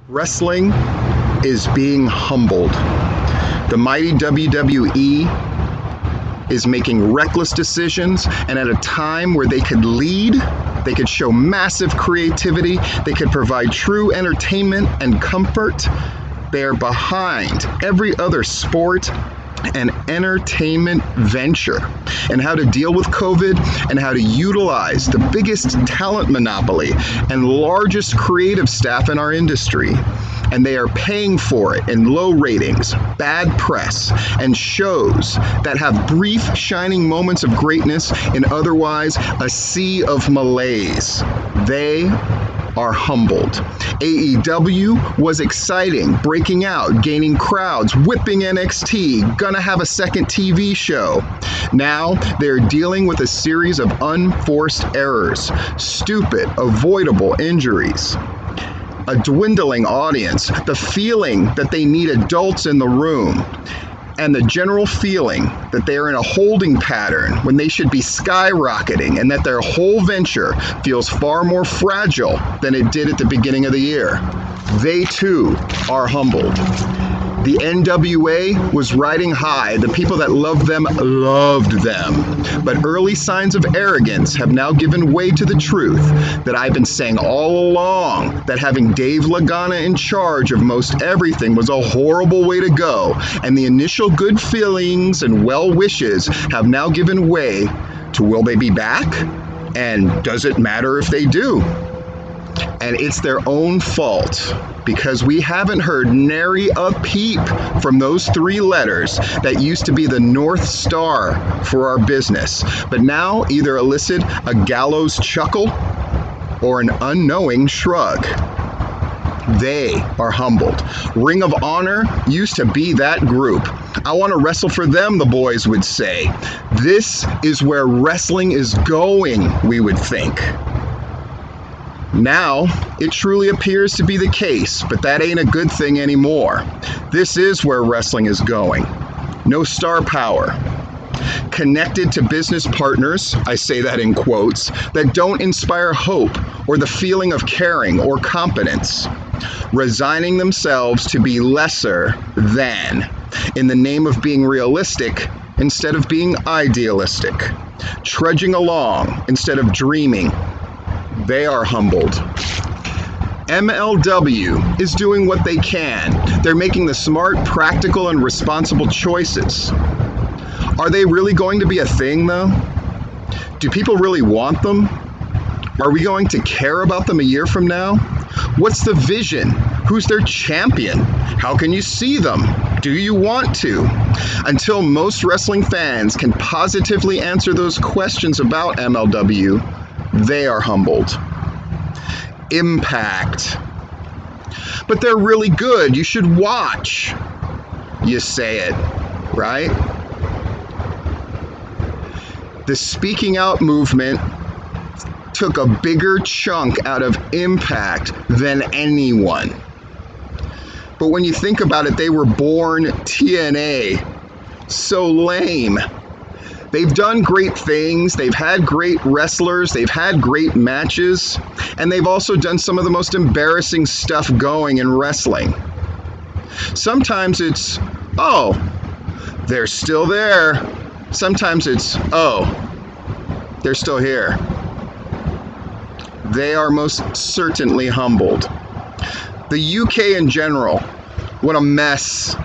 Wrestling is being humbled. The mighty WWE is making reckless decisions, and at a time where they could lead, they could show massive creativity, they could provide true entertainment and comfort, they're behind every other sport and entertainment venture, and how to deal with COVID and how to utilize the biggest talent monopoly and largest creative staff in our industry. And they are paying for it in low ratings, bad press, and shows that have brief shining moments of greatness in otherwise a sea of malaise. They are humbled. AEW was exciting, breaking out, gaining crowds, whipping NXT, gonna have a second TV show. Now they're dealing with a series of unforced errors, stupid, avoidable injuries, a dwindling audience, the feeling that they need adults in the room, and the general feeling that they are in a holding pattern when they should be skyrocketing, and that their whole venture feels far more fragile than it did at the beginning of the year. They too are humbled. The NWA was riding high. The people that loved them. But early signs of arrogance have now given way to the truth that I've been saying all along, that having Dave Lagana in charge of most everything was a horrible way to go, and the initial good feelings and well wishes have now given way to will they be back? And does it matter if they do? And it's their own fault, because we haven't heard nary a peep from those three letters that used to be the North Star for our business, but now either elicit a gallows chuckle or an unknowing shrug. They are humbled. Ring of Honor used to be that group. I want to wrestle for them, the boys would say. This is where wrestling is going, we would think. Now, it truly appears to be the case, but that ain't a good thing anymore. This is where wrestling is going. No star power. Connected to business partners, I say that in quotes, that don't inspire hope or the feeling of caring or competence. Resigning themselves to be lesser than, in the name of being realistic instead of being idealistic. Trudging along instead of dreaming. They are humbled. MLW is doing what they can. They're making the smart, practical, and responsible choices. Are they really going to be a thing, though? Do people really want them? Are we going to care about them a year from now? What's the vision? Who's their champion? How can you see them? Do you want to? Until most wrestling fans can positively answer those questions about MLW, they are humbled. Impact. But they're really good. You should watch. You say it, right? The speaking out movement took a bigger chunk out of Impact than anyone. But when you think about it, they were born TNA. So lame. They've done great things, they've had great wrestlers, they've had great matches, and they've also done some of the most embarrassing stuff going in wrestling. Sometimes it's, oh, they're still there. Sometimes it's, oh, they're still here. They are most certainly humbled. The UK in general, what a mess.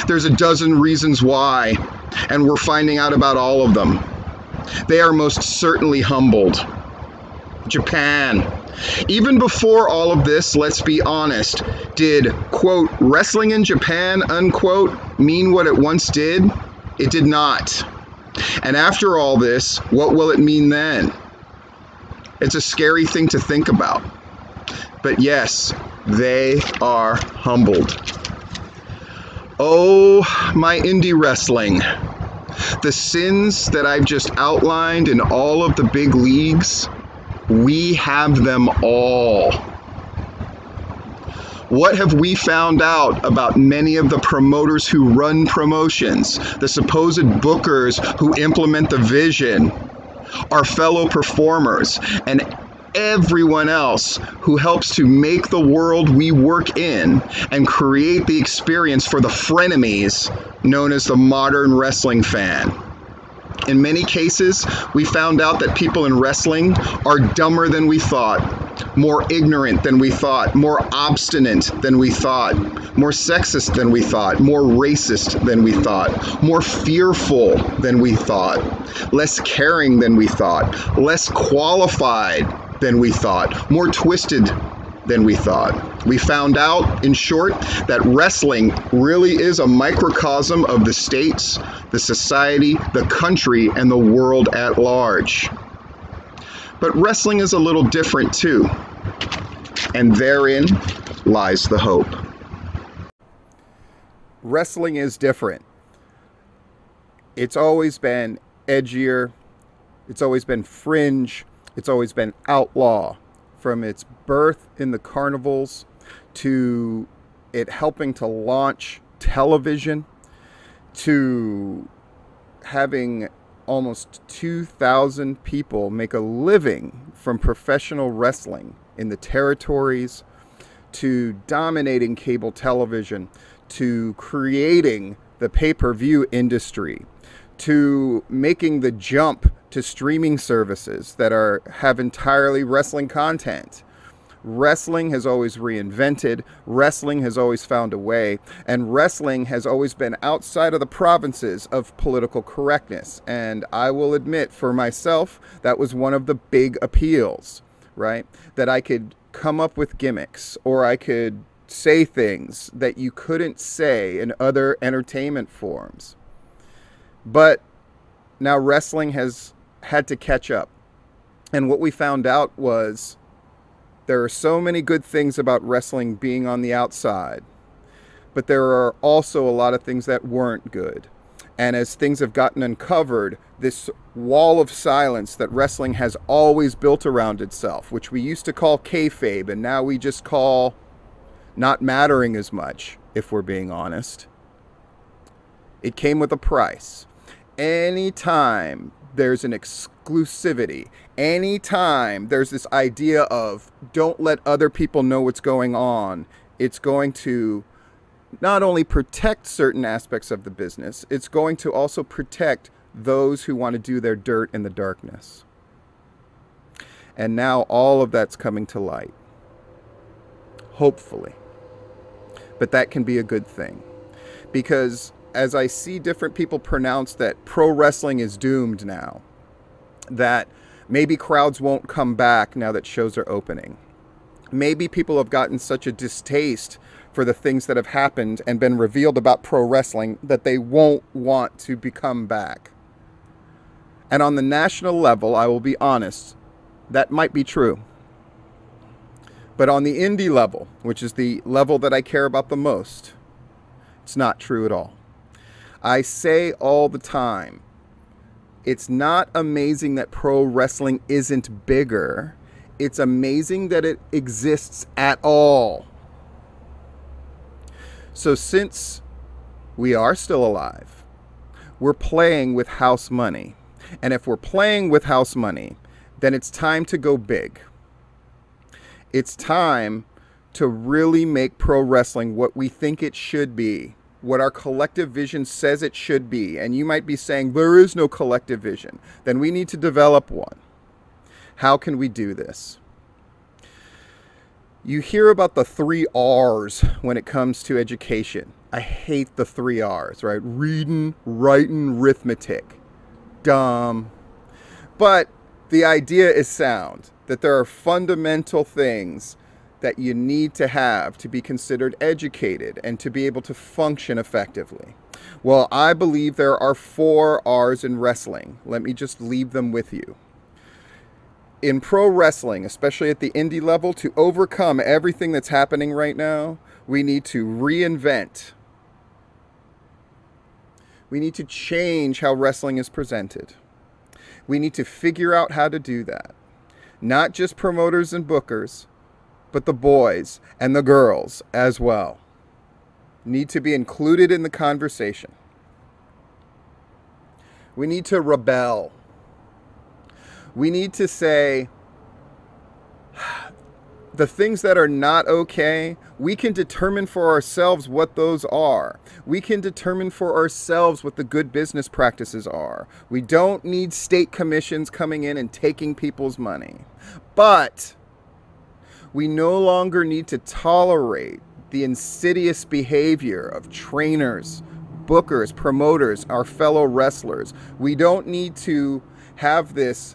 There's a dozen reasons why, and we're finding out about all of them. They are most certainly humbled. Japan. Even before all of this, let's be honest, did, quote, wrestling in Japan, unquote, mean what it once did? It did not. And after all this, what will it mean then? It's a scary thing to think about. But yes, they are humbled. Oh, my indie wrestling. The sins that I've just outlined in all of the big leagues, we have them all. What have we found out about many of the promoters who run promotions, the supposed bookers who implement the vision, our fellow performers, and everyone else who helps to make the world we work in and create the experience for the frenemies known as the modern wrestling fan. In many cases, we found out that people in wrestling are dumber than we thought, more ignorant than we thought, more obstinate than we thought, more sexist than we thought, more racist than we thought, more fearful than we thought, less caring than we thought, less qualified than we thought, more twisted than we thought. We found out, in short, that wrestling really is a microcosm of the states, the society, the country, and the world at large. But wrestling is a little different too, and therein lies the hope. Wrestling is different. It's always been edgier, it's always been fringe, it's always been outlaw. From its birth in the carnivals to it helping to launch television to having almost 2,000 people make a living from professional wrestling in the territories, to dominating cable television, to creating the pay-per-view industry, to making the jump to streaming services that have entirely wrestling content. Wrestling has always reinvented, wrestling has always found a way, and wrestling has always been outside of the provinces of political correctness. And I will admit, for myself, that was one of the big appeals, right? That I could come up with gimmicks, or I could say things that you couldn't say in other entertainment forms. But now wrestling has had to catch up. And what we found out was there are so many good things about wrestling being on the outside, but there are also a lot of things that weren't good. And as things have gotten uncovered, this wall of silence that wrestling has always built around itself, which we used to call kayfabe, and now we just call not mattering as much, if we're being honest. It came with a price. Anytime there's an exclusivity, anytime there's this idea of don't let other people know what's going on, it's going to not only protect certain aspects of the business, it's going to also protect those who want to do their dirt in the darkness. And now all of that's coming to light. Hopefully. But that can be a good thing. Because as I see different people pronounce that pro wrestling is doomed now, that maybe crowds won't come back now that shows are opening. Maybe people have gotten such a distaste for the things that have happened and been revealed about pro wrestling that they won't want to become back. And on the national level, I will be honest, that might be true. But on the indie level, which is the level that I care about the most, it's not true at all. I say all the time, it's not amazing that pro wrestling isn't bigger. It's amazing that it exists at all. So since we are still alive, we're playing with house money. And if we're playing with house money, then it's time to go big. It's time to really make pro wrestling what we think it should be, what our collective vision says it should be. And you might be saying, there is no collective vision. Then we need to develop one. How can we do this? You hear about the 3 R's when it comes to education. I hate the 3 R's, right? Reading, writing, arithmetic. Dumb. But the idea is sound, that there are fundamental things that you need to have to be considered educated and to be able to function effectively. Well, I believe there are 4 R's in wrestling. Let me just leave them with you. In pro wrestling, especially at the indie level, to overcome everything that's happening right now, we need to reinvent. We need to change how wrestling is presented. We need to figure out how to do that. Not just promoters and bookers, but the boys and the girls as well need to be included in the conversation. We need to rebel. We need to say, The things that are not okay, we can determine for ourselves what those are. We can determine for ourselves what the good business practices are. We don't need state commissions coming in and taking people's money. But we no longer need to tolerate the insidious behavior of trainers, bookers, promoters, our fellow wrestlers. We don't need to have this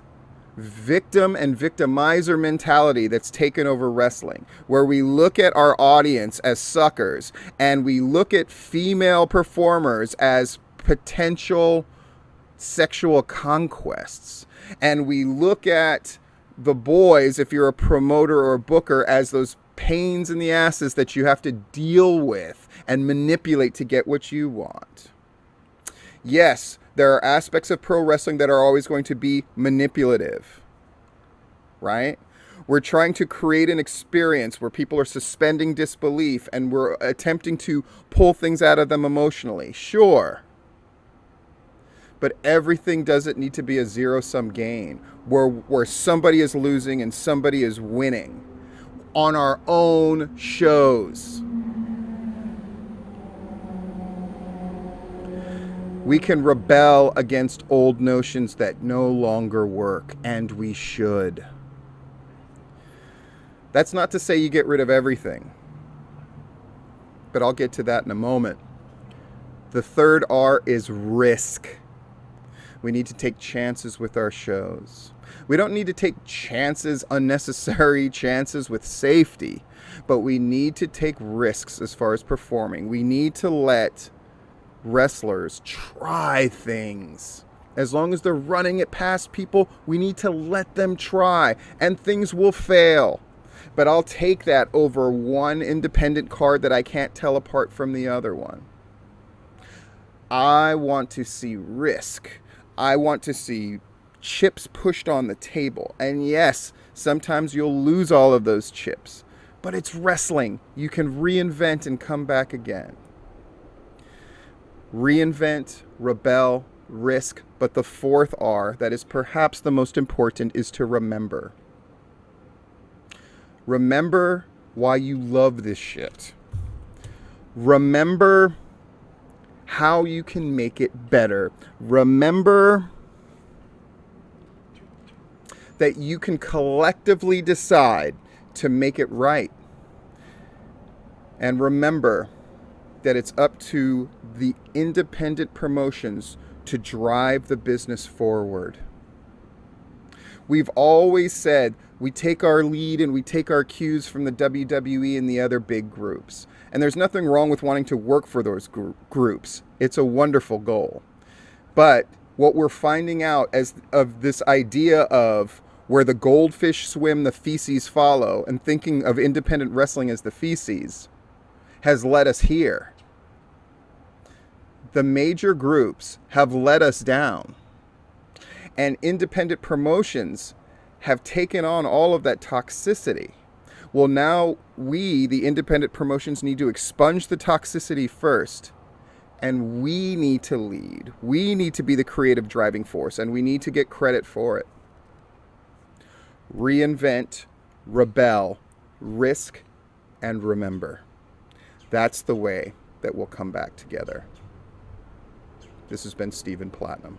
victim and victimizer mentality that's taken over wrestling, where we look at our audience as suckers and we look at female performers as potential sexual conquests, and we look at the boys, if you're a promoter or a booker, as those pains in the asses that you have to deal with and manipulate to get what you want. Yes, there are aspects of pro wrestling that are always going to be manipulative, right? We're trying to create an experience where people are suspending disbelief and we're attempting to pull things out of them emotionally. Sure. But everything doesn't need to be a zero-sum game where somebody is losing and somebody is winning on our own shows. We can rebel against old notions that no longer work, and we should. That's not to say you get rid of everything, but I'll get to that in a moment. The third R is risk. We need to take chances with our shows. We don't need to take chances, unnecessary chances with safety, but we need to take risks as far as performing. We need to let wrestlers try things. As long as they're running it past people, we need to let them try, and things will fail. But I'll take that over one independent card that I can't tell apart from the other one. I want to see risk. I want to see chips pushed on the table. And yes, sometimes you'll lose all of those chips, but it's wrestling. You can reinvent and come back again. Reinvent, rebel, risk, but the fourth R, that is perhaps the most important, is to remember. Remember why you love this shit. Remember how you can make it better. Remember that you can collectively decide to make it right. And remember that it's up to the independent promotions to drive the business forward. We've always said we take our lead and we take our cues from the WWE and the other big groups. And there's nothing wrong with wanting to work for those groups. It's a wonderful goal. But what we're finding out of this idea of where the goldfish swim, the feces follow, and thinking of independent wrestling as the feces, has led us here. The major groups have let us down. And independent promotions have taken on all of that toxicity. Well, now we, the independent promotions, need to expunge the toxicity first. And we need to lead. We need to be the creative driving force, and we need to get credit for it. Reinvent, rebel, risk, and remember. That's the way that we'll come back together. This has been Stephen Platinum.